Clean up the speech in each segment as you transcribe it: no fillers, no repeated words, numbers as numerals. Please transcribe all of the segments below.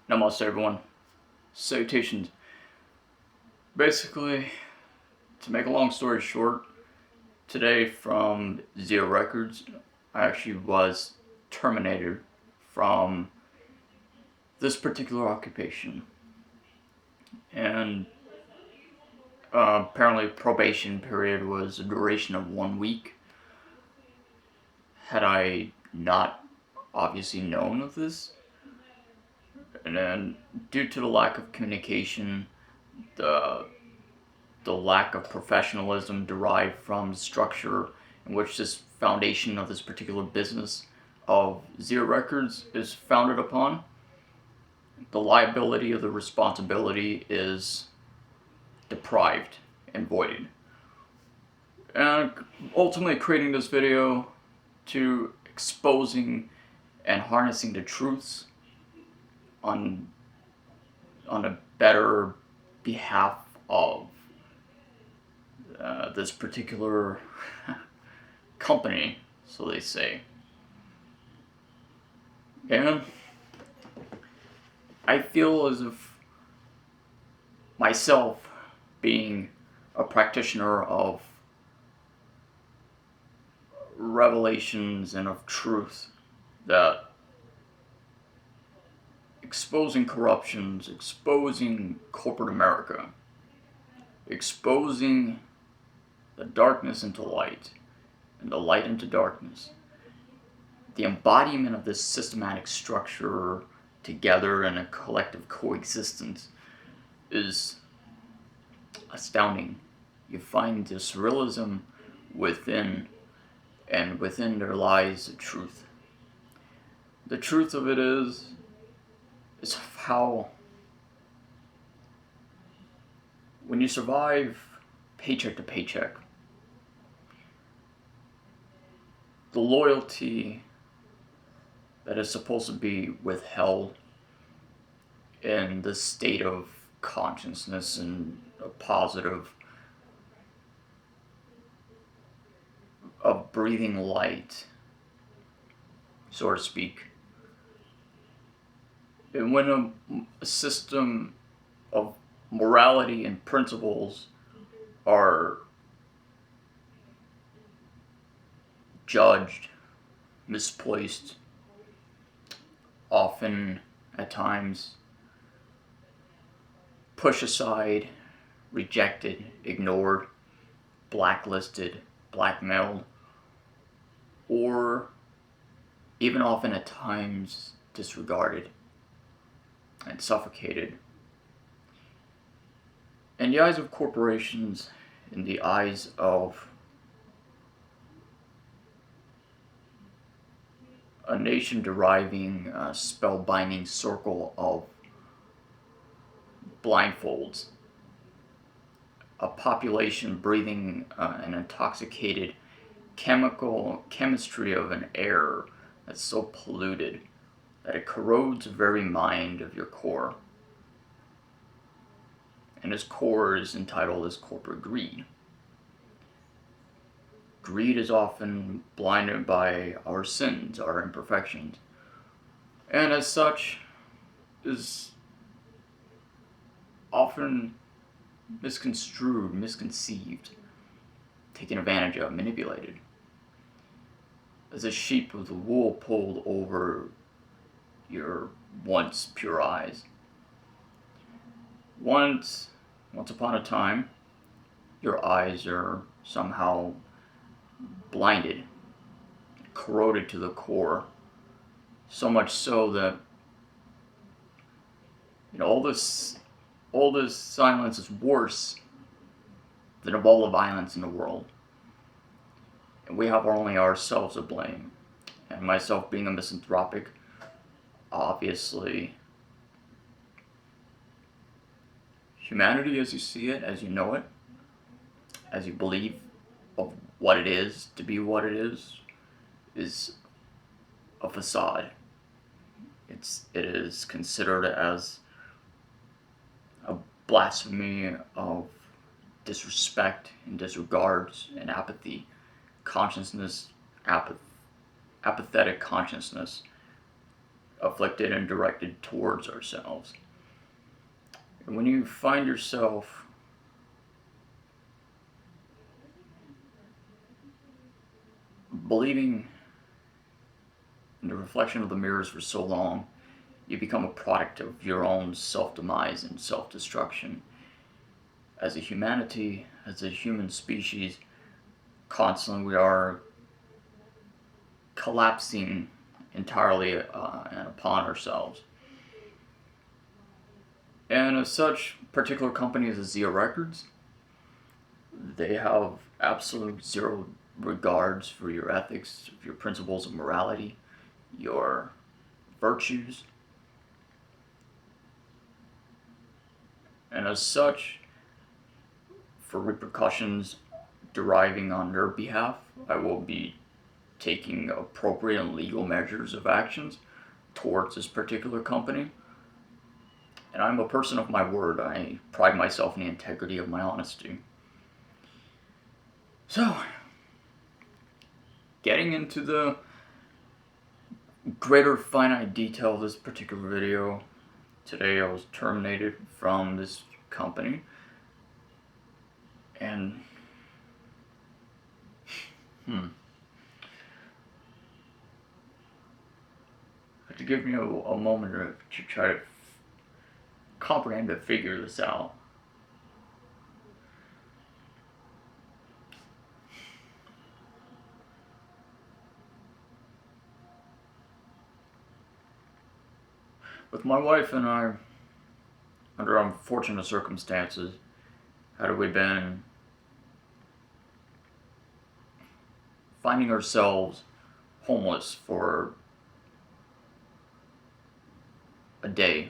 Namaste everyone. Salutations. Basically, to make a long story short, today from Zero Records, I actually was terminated from this particular occupation. And apparently probation period was a duration of 1 week. Had I not obviously known of this, and then due to the lack of communication, the lack of professionalism derived from the structure in which this foundation of this particular business of Zero Records is founded upon, the liability of the responsibility is deprived and voided. And ultimately creating this video to exposing and harnessing the truths on a better behalf of this particular company, so they say. And I feel as if myself, being a practitioner of revelations and of truth, that exposing corruptions, exposing corporate America, exposing the darkness into light, and the light into darkness, the embodiment of this systematic structure together in a collective coexistence is astounding. You find the surrealism within, and within there lies the truth. The truth of it is how when you survive paycheck to paycheck, the loyalty that is supposed to be withheld in the state of consciousness and a positive of breathing light, so to speak. And when a system of morality and principles are judged, misplaced, often at times pushed aside, rejected, ignored, blacklisted, blackmailed, or even often at times disregarded and suffocated. In the eyes of corporations, in the eyes of a nation deriving a spellbinding circle of blindfolds, a population breathing an intoxicated chemistry of an air that's so polluted that it corrodes the very mind of your core. And this core is entitled as corporate greed. Greed is often blinded by our sins, our imperfections, and as such is often misconstrued, misconceived, taken advantage of, manipulated, as a sheep with the wool pulled over your once pure eyes. Once upon a time, your eyes are somehow blinded, corroded to the core, so much so that all this silence is worse than of all the violence in the world. And we have only ourselves to blame. And myself being a misanthropic, obviously, humanity as you see it, as you know it, as you believe of what it is to be what it is a facade. It is considered as a blasphemy of disrespect and disregards and apathy, consciousness, apathetic consciousness, afflicted and directed towards ourselves. And when you find yourself believing in the reflection of the mirrors for so long, you become a product of your own self-demise and self-destruction. As a humanity, as a human species, constantly we are collapsing entirely and upon ourselves. And as such, particular companies as Zia Records, they have absolute zero regards for your ethics, your principles of morality, your virtues. And as such, for repercussions deriving on their behalf, I will be taking appropriate and legal measures of actions towards this particular company. And I'm a person of my word. I pride myself in the integrity of my honesty. So, getting into the greater finite detail of this particular video, today I was terminated from this company. And, to give me a moment to try to comprehend and figure this out. With my wife and I, under unfortunate circumstances, had we been finding ourselves homeless for a day,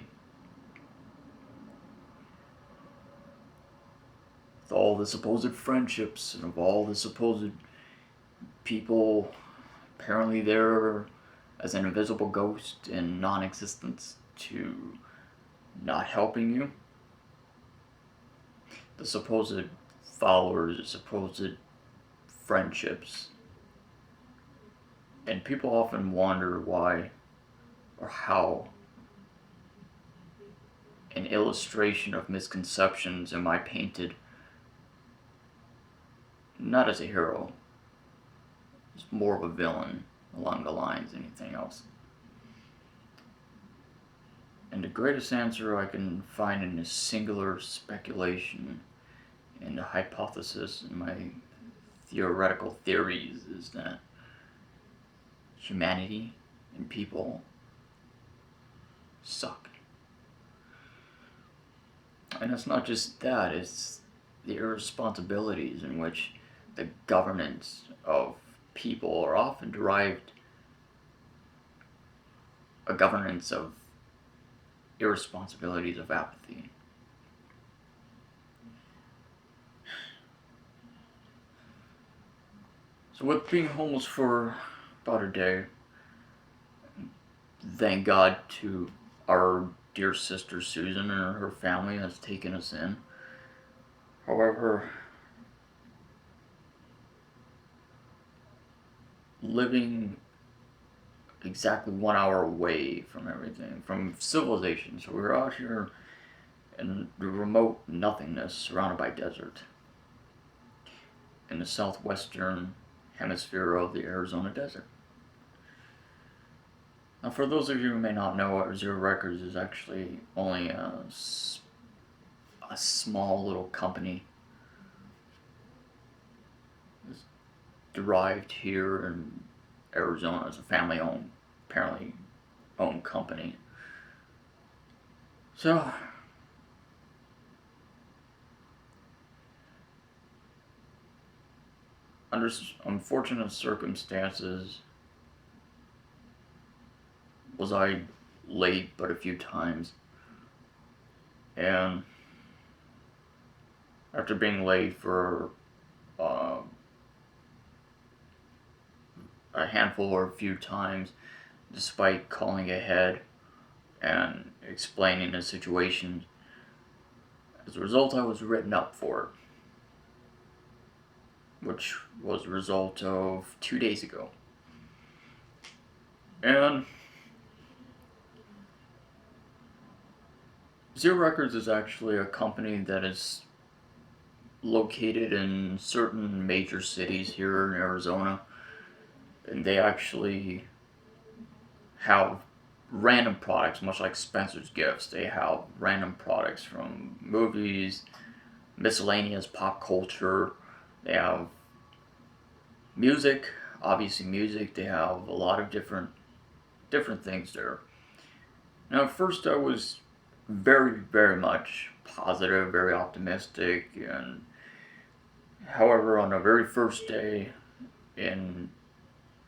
with all the supposed friendships and of all the supposed people apparently there as an invisible ghost in non-existence to not helping you, the supposed followers, the supposed friendships. And people often wonder why or how an illustration of misconceptions am I painted not as a hero, as more of a villain along the lines of anything else. And the greatest answer I can find in a singular speculation and a hypothesis in my theoretical theories is that humanity and people suck. And it's not just that, it's the irresponsibilities in which the governance of people are often derived a governance of irresponsibilities of apathy. So with being homeless for about a day, thank God to our dear sister Susan and her family has taken us in. However, living exactly 1 hour away from everything, from civilization. So we're out here in the remote nothingness, surrounded by desert, in the southwestern hemisphere of the Arizona desert. Now, for those of you who may not know, Zero Records is actually only a small little company. It's derived here in Arizona as a family-owned, apparently owned company. So, under unfortunate circumstances, was I late but a few times, and after being late for a handful or a few times, despite calling ahead and explaining the situation, as a result I was written up for it, which was a result of 2 days ago. And Zero Records is actually a company that is located in certain major cities here in Arizona, and they actually have random products, much like Spencer's Gifts. They have random products from movies, miscellaneous pop culture. They have music, obviously music. They have a lot of different things there. Now, at first, I was very much positive, very optimistic, and however, on the very first day in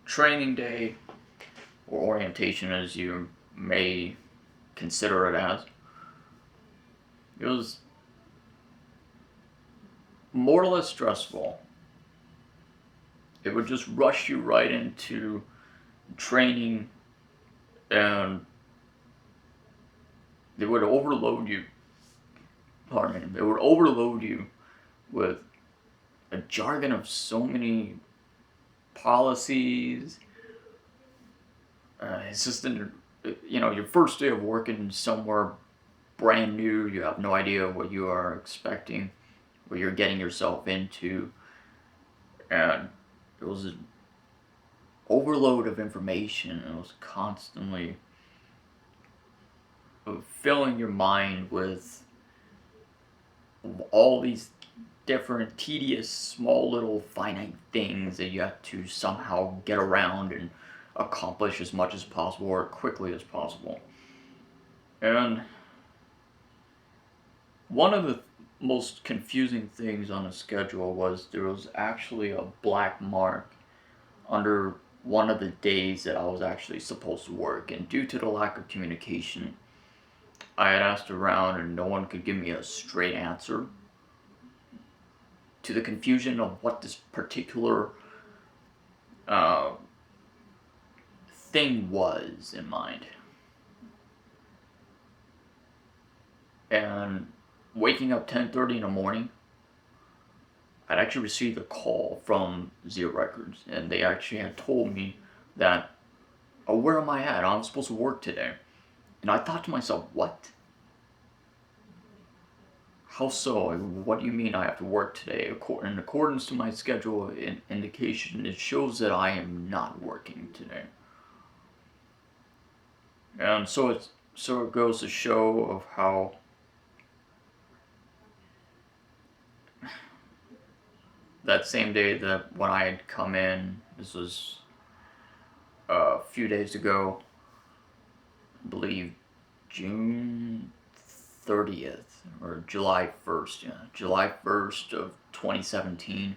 training day, or orientation as you may consider it as, it was more or less stressful. It would just rush you right into training, and they would overload you. Pardon me. It would overload you with a jargon of so many policies. It's just your first day of working somewhere brand new. You have no idea what you are expecting, what you're getting yourself into, and it was an overload of information. It was constantly filling your mind with all these different tedious small little finite things that you have to somehow get around and accomplish as much as possible or quickly as possible. And one of the most confusing things on the schedule was there was actually a black mark under one of the days that I was actually supposed to work, and due to the lack of communication, I had asked around and no one could give me a straight answer to the confusion of what this particular uh, thing was in mind. And waking up 10:30 in the morning, I'd actually received a call from Zero Records, and they actually had told me that, oh, where am I at? I'm supposed to work today. And I thought to myself, what? How so? What do you mean I have to work today? In accordance to my schedule indication, it shows that I am not working today. And so it goes to show of how that same day that when I had come in, this was a few days ago, I believe June 30th or July 1st, yeah, July 1st of 2017.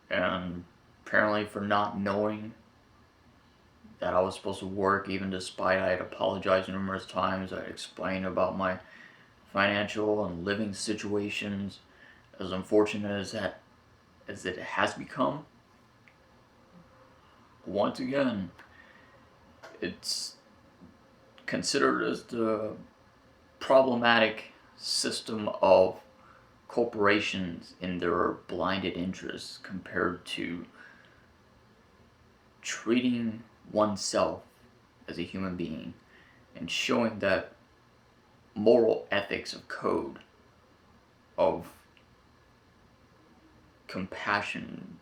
And apparently, for not knowing that I was supposed to work, even despite I had apologized numerous times, I explained about my financial and living situations, as unfortunate as it has become. Once again, it's considered as the problematic system of corporations in their blinded interests compared to treating oneself as a human being and showing that moral ethics of code of compassion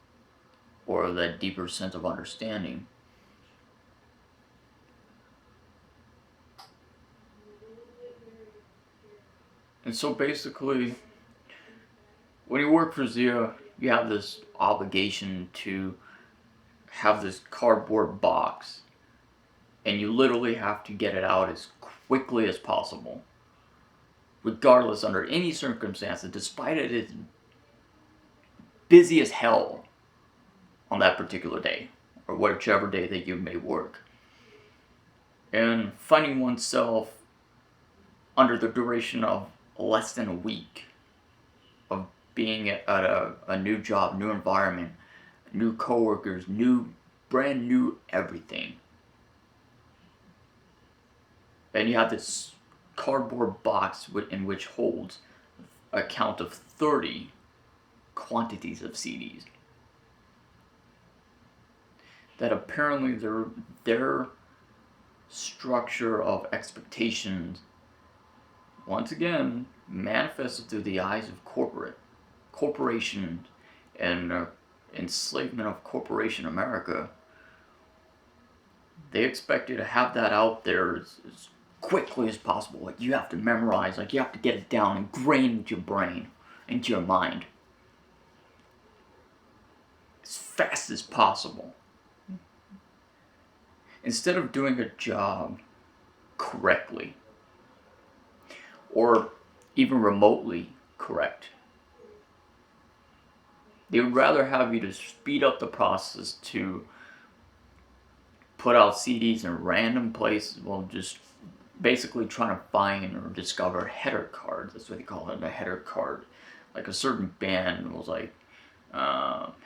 or that deeper sense of understanding. And so basically, when you work for Zia, you have this obligation to have this cardboard box, and you literally have to get it out as quickly as possible, regardless, under any circumstances, despite it is busy as hell on that particular day, or whichever day that you may work. And finding oneself under the duration of less than a week of being at a new job, new environment, new coworkers, brand new everything. And you have this cardboard box in which holds a count of 30 quantities of CDs. That apparently their structure of expectations once again, manifested through the eyes of corporation and enslavement of corporation America. They expect you to have that out there as quickly as possible. Like, you have to memorize, like, you have to get it down, ingrained into your brain, into your mind, as fast as possible. Instead of doing a job correctly, or even remotely correct, they would rather have you to speed up the process to put out CDs in random places while just basically trying to find or discover header cards. That's what they call it, a header card. Like a certain band was like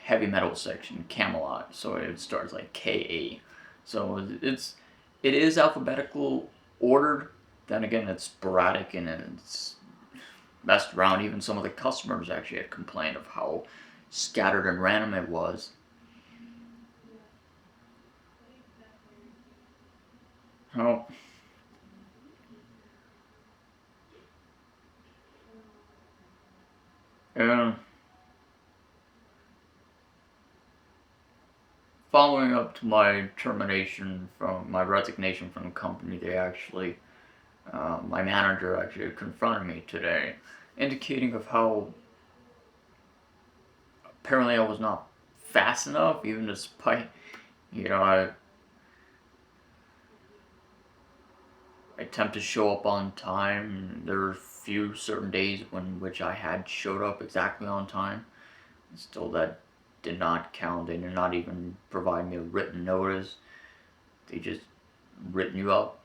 heavy metal section, Camelot, so it starts like KA. So it is alphabetical ordered. Then again, it's sporadic and it's messed around. Even some of the customers actually had complained of how scattered and random it was. Oh, and following up to my termination from my resignation from the company, they actually, my manager actually confronted me today, indicating of how apparently I was not fast enough, even despite, you know, I attempt to show up on time. There were few certain days when which I had showed up exactly on time. Still, that did not count. They did not even provide me a written notice. They just written you up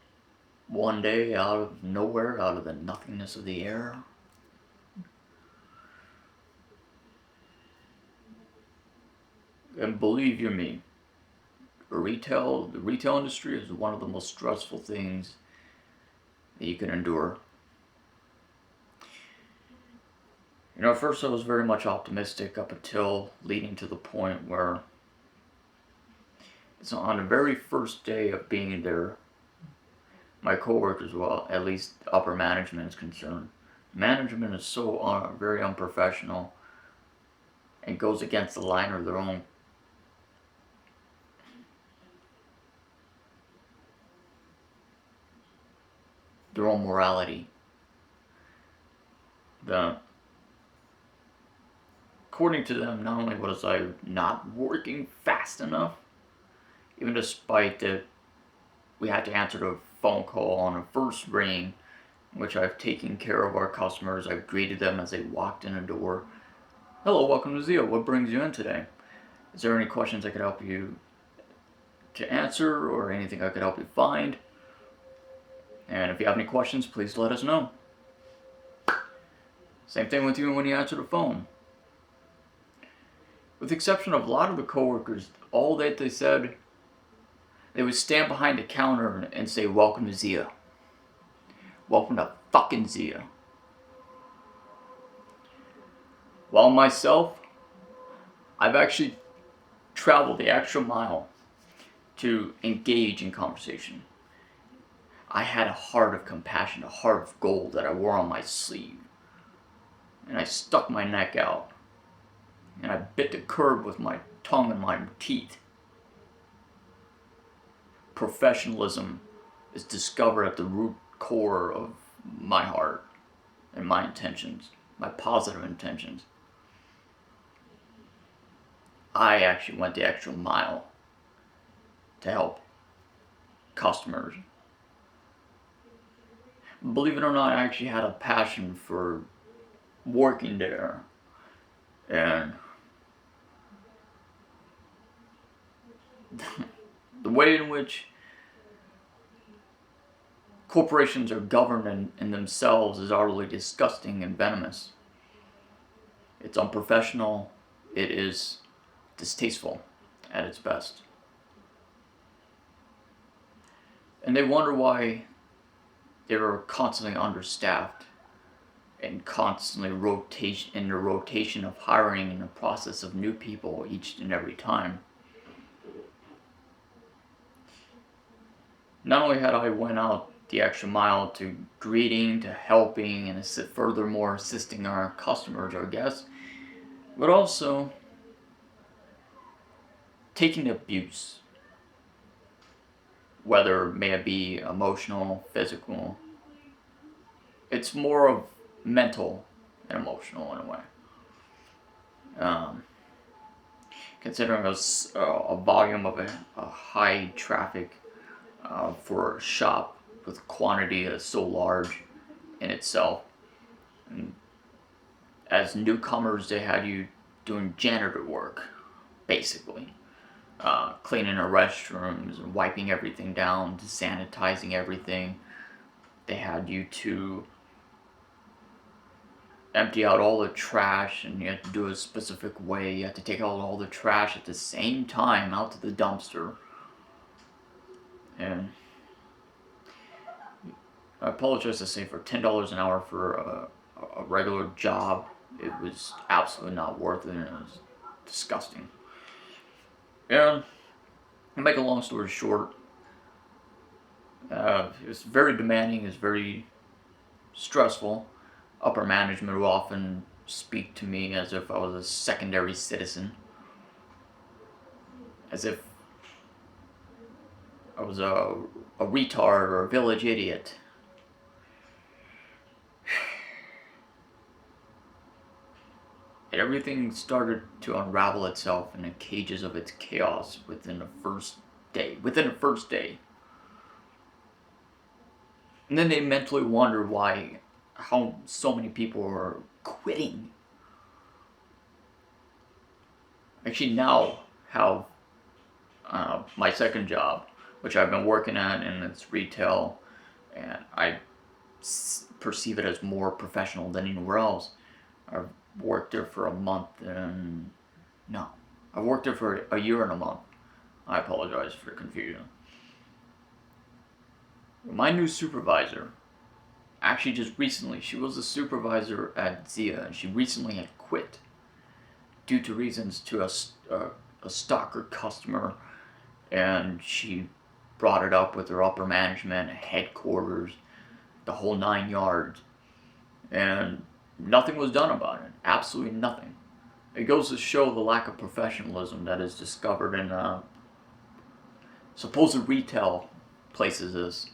one day out of nowhere, out of the nothingness of the air. And believe you me, the retail industry is one of the most stressful things that you can endure. You know, at first I was very much optimistic up until leading to the point where it's on the very first day of being there, my coworkers, well, at least upper management is concerned. Management is so very unprofessional and goes against the line of their own morality. The According to them, not only was I not working fast enough, even despite that we had to answer the phone call on a first ring, which I've taken care of our customers. I've greeted them as they walked in the door. Hello, welcome to Zio. What brings you in today? Is there any questions I could help you to answer or anything I could help you find? And if you have any questions, please let us know. Same thing with you when you answer the phone. With the exception of a lot of the coworkers, all that they said, they would stand behind the counter and say, welcome to Zia. Welcome to fucking Zia. While myself, I've actually traveled the extra mile to engage in conversation. I had a heart of compassion, a heart of gold that I wore on my sleeve. And I stuck my neck out. And I bit the curb with my tongue and my teeth. Professionalism is discovered at the root core of my heart and my intentions, my positive intentions. I actually went the extra mile to help customers. Believe it or not, I actually had a passion for working there. And the way in which corporations are governed in themselves is utterly disgusting and venomous. It's unprofessional. It is distasteful at its best. And they wonder why they were constantly understaffed and constantly in the rotation of hiring and the process of new people each and every time. Not only had I went out the extra mile to greeting, to helping, and furthermore assisting our customers, our guests, but also taking abuse, whether may it be emotional, physical. It's more of mental and emotional in a way. Um, Considering a volume of a high traffic for a shop with quantity that's so large in itself. And as newcomers, they had you doing janitor work, basically. Cleaning the restrooms, wiping everything down, sanitizing everything. They had you to empty out all the trash, and you had to do it a specific way. You had to take out all the trash at the same time out to the dumpster. And I apologize to say, for $10 an hour for a regular job, it was absolutely not worth it, and it was disgusting. And to make a long story short, it was very demanding, it was very stressful. Upper management would often speak to me as if I was a secondary citizen, as if I was a retard or a village idiot. And everything started to unravel itself in the cages of its chaos within the first day. And then they mentally wonder how so many people are quitting. Actually, now have my second job, which I've been working at, and it's retail, and I perceive it as more professional than anywhere else. I've worked there for a month and no, I've worked there for a year and a month. I apologize for the confusion. My new supervisor, actually just recently, she was a supervisor at Zia, and she recently had quit due to reasons to a stalker customer, and she brought it up with her upper management, headquarters, the whole 9 yards, and nothing was done about it. Absolutely nothing. It goes to show the lack of professionalism that is discovered in supposed retail places.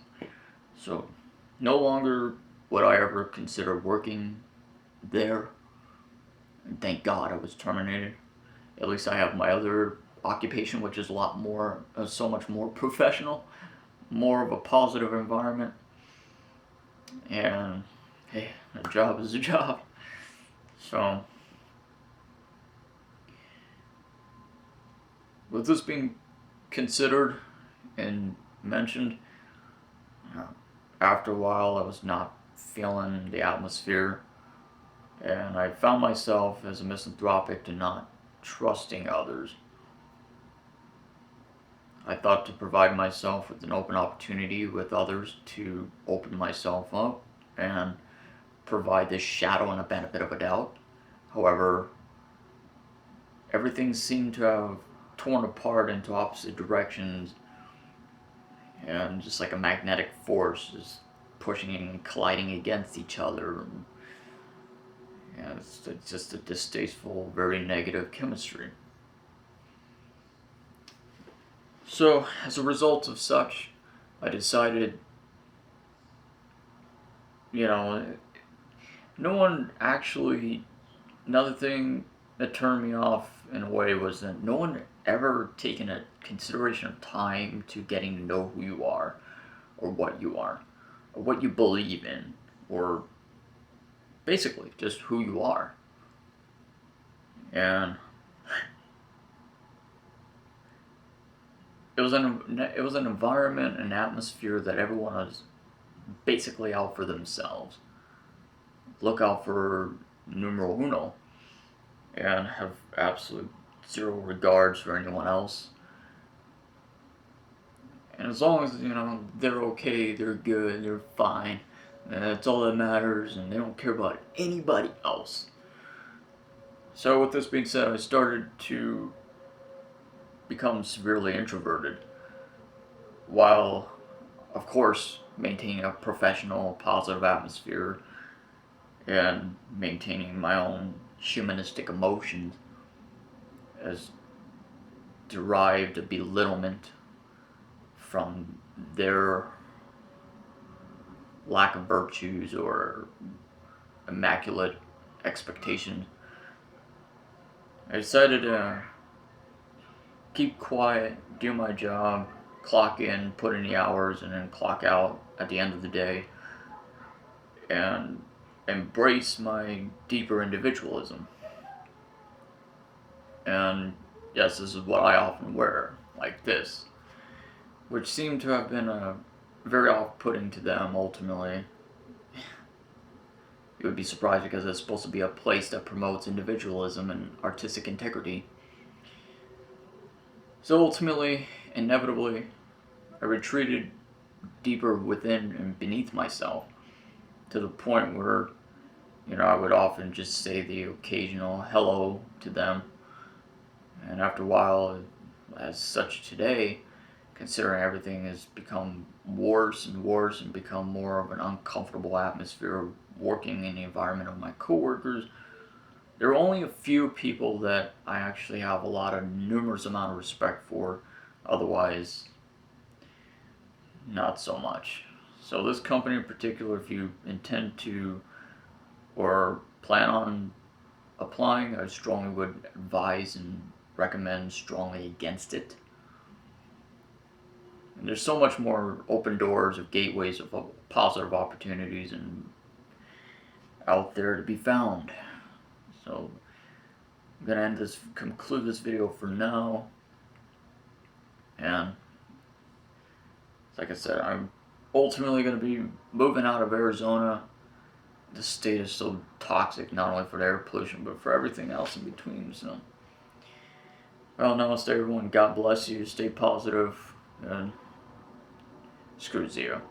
So, no longer would I ever consider working there. And thank God I was terminated. At least I have my other occupation, which is so much more professional, more of a positive environment. And hey, a job is a job. So, with this being considered and mentioned, after a while I was not feeling the atmosphere, and I found myself as a misanthropic to not trusting others. I thought to provide myself with an open opportunity with others to open myself up and provide this shadow and a benefit of a doubt. However, everything seemed to have torn apart into opposite directions, and just like a magnetic force is pushing and colliding against each other. And it's just a distasteful, very negative chemistry. So, as a result of such, I decided, no one actually, another thing that turned me off in a way was that no one ever taken a consideration of time to getting to know who you are, or what you are, or what you believe in, or basically just who you are. And it was an environment, an atmosphere that everyone was basically out for themselves. Look out for numero uno, and have absolute zero regards for anyone else. And as long as, they're okay, they're good, they're fine, and that's all that matters, and they don't care about anybody else. So with this being said, I started to become severely introverted, while, of course, maintaining a professional, positive atmosphere and maintaining my own humanistic emotions as derived belittlement from their lack of virtues or immaculate expectations. I decided to keep quiet, do my job, clock in, put in the hours, and then clock out at the end of the day, and embrace my deeper individualism. And yes, this is what I often wear, like this, which seemed to have been very off-putting to them ultimately. You would be surprised because it's supposed to be a place that promotes individualism and artistic integrity. So ultimately, inevitably, I retreated deeper within and beneath myself to the point where, I would often just say the occasional hello to them. And after a while, as such today, considering everything has become worse and worse and become more of an uncomfortable atmosphere working in the environment of my coworkers, there are only a few people that I actually have a lot of numerous amount of respect for. Otherwise, not so much. So this company in particular, if you intend to or plan on applying, I strongly would advise and recommend strongly against it. And there's so much more open doors of gateways of positive opportunities and out there to be found. So I'm gonna conclude this video for now. And like I said, I'm ultimately gonna be moving out of Arizona. The state is so toxic, not only for the air pollution, but for everything else in between. So, well, namaste everyone. God bless you. Stay positive, and screw zero.